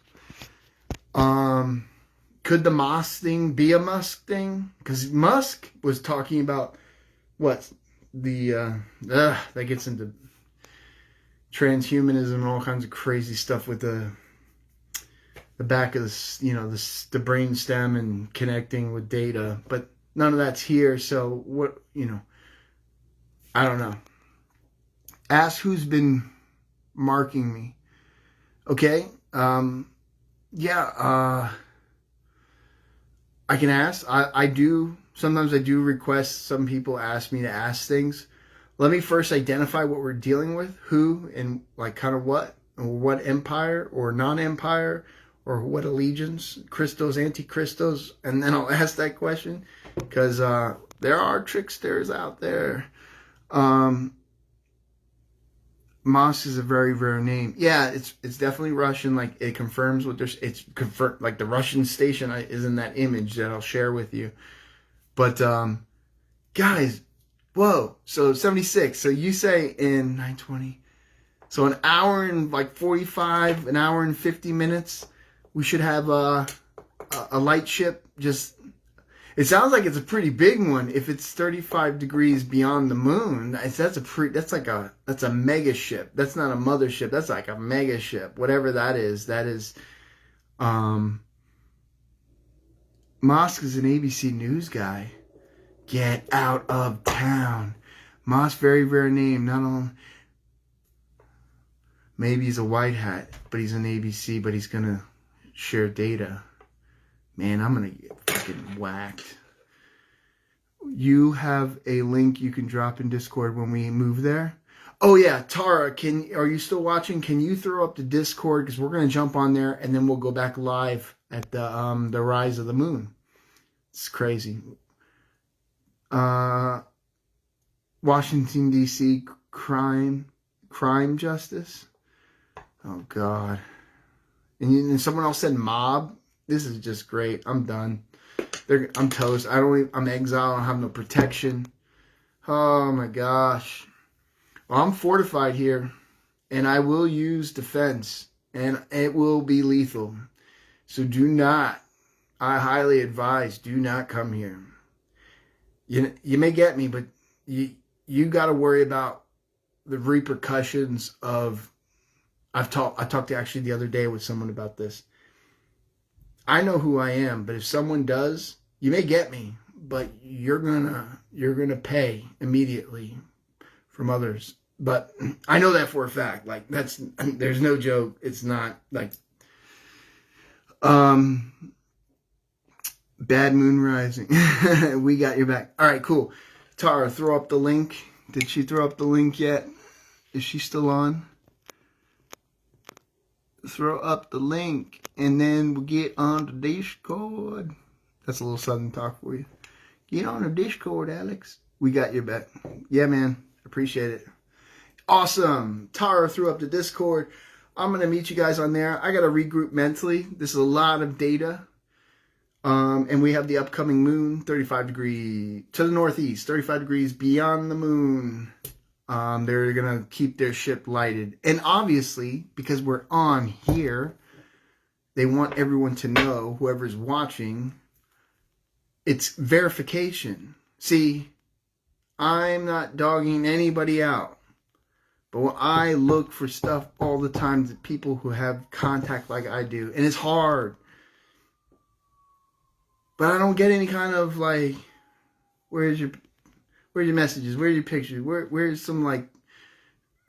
Could the Musk thing be a Musk thing? Because Musk was talking about what? That gets into transhumanism and all kinds of crazy stuff with the back of the brain stem and connecting with data. But none of that's here, so what, I don't know. Ask who's been marking me. Okay? I can ask. I do. Sometimes I do request some people ask me to ask things. Let me first identify what we're dealing with, who and like kind of what empire or non-empire or what allegiance, Christos, anti-Christos, and then I'll ask that question because there are tricksters out there. Moss is a very rare name. Yeah, it's definitely Russian. Like, it confirms what it's confirmed. Like, the Russian station is in that image that I'll share with you. But guys, whoa. So 76. So you say in 9:20. So an hour and like 45, an hour and 50 minutes, we should have a light ship just. It sounds like it's a pretty big one. If it's 35 degrees beyond the moon, that's a mega ship. That's not a mothership. That's like a mega ship. Whatever that is. Mosk is an ABC News guy. Get out of town. Mosk, very rare name. Not only maybe he's a white hat, but he's an ABC, but he's gonna share data. Man, I'm going to get fucking whacked. You have a link you can drop in Discord when we move there. Oh, yeah. Tara, are you still watching? Can you throw up the Discord? Because we're going to jump on there, and then we'll go back live at the Rise of the Moon. It's crazy. Washington, D.C. crime justice. Oh, God. And someone else said mob. This is just great. I'm done. I'm toast. I'm exiled. I don't have no protection. Oh my gosh. Well, I'm fortified here, and I will use defense, and it will be lethal. So I highly advise, do not come here. You may get me, but you got to worry about the repercussions of. I talked actually the other day with someone about this. I know who I am, but if someone does, you may get me, but you're gonna pay immediately from others. But I know that for a fact. Like, there's no joke. It's not like bad moon rising. We got your back. All right, cool. Tara, throw up the link. Did she throw up the link yet? Is she still on? Throw up the link, and then we'll get on the Discord. That's a little Southern talk for you. Get on the Discord, Alex. We got your back. Yeah, man. Appreciate it. Awesome. Tara threw up the Discord. I'm going to meet you guys on there. I got to regroup mentally. This is a lot of data. And we have the upcoming moon, 35 degrees to the northeast, 35 degrees beyond the moon. They're going to keep their ship lighted. And obviously, because we're on here, they want everyone to know, whoever's watching, it's verification. See, I'm not dogging anybody out. But when I look for stuff all the time to people who have contact like I do, and it's hard. But I don't get any kind of like, where's your messages? Where's your pictures? Where's some like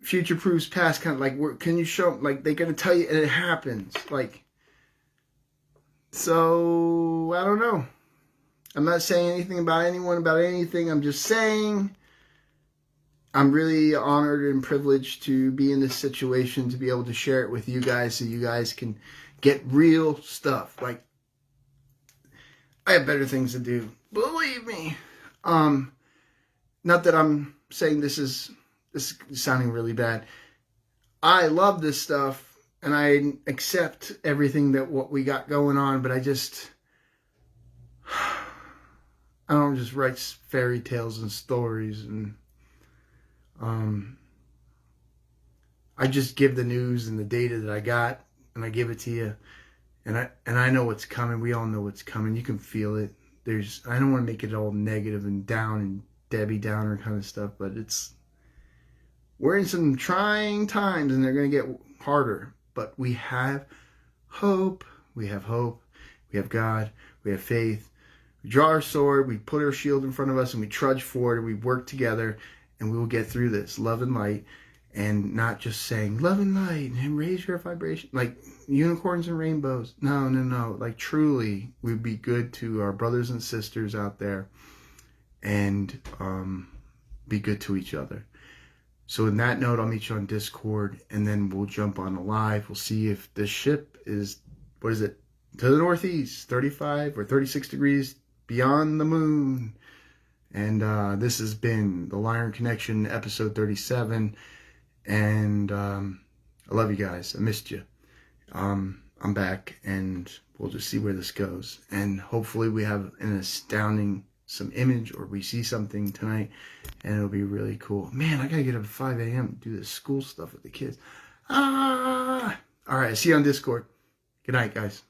future proofs past kind of like, where can you show, like they're gonna tell you and it happens. Like, so I don't know. I'm not saying anything about anyone about anything. I'm just saying I'm really honored and privileged to be in this situation, to be able to share it with you guys so you guys can get real stuff. Like, I have better things to do. Believe me. Not that I'm saying this is sounding really bad. I love this stuff and I accept everything that what we got going on, but I don't just write fairy tales and stories, and I just give the news and the data that I got, and I give it to you, and I know what's coming. We all know what's coming. You can feel it. I don't want to make it all negative and down and Debbie Downer kind of stuff, but we're in some trying times, and they're going to get harder. But we have hope. We have hope. We have God. We have faith. We draw our sword, we put our shield in front of us, and we trudge forward, and we work together, and we will get through this. Love and light, and not just saying, love and light, and raise your vibration, like unicorns and rainbows. No. Like, truly, we'd be good to our brothers and sisters out there, and be good to each other. So in that note, I'll meet you on Discord, and then we'll jump on a live. We'll see if the ship is, what is it, to the northeast, 35 or 36 degrees beyond the moon. And this has been the Lyron Connection, episode 37. And I love you guys. I missed you. I'm back, and we'll just see where this goes. And hopefully we have an astounding some image, or we see something tonight, and it'll be really cool. Man, I gotta get up at 5 a.m. and do this school stuff with the kids. All right, see you on Discord. Good night, guys.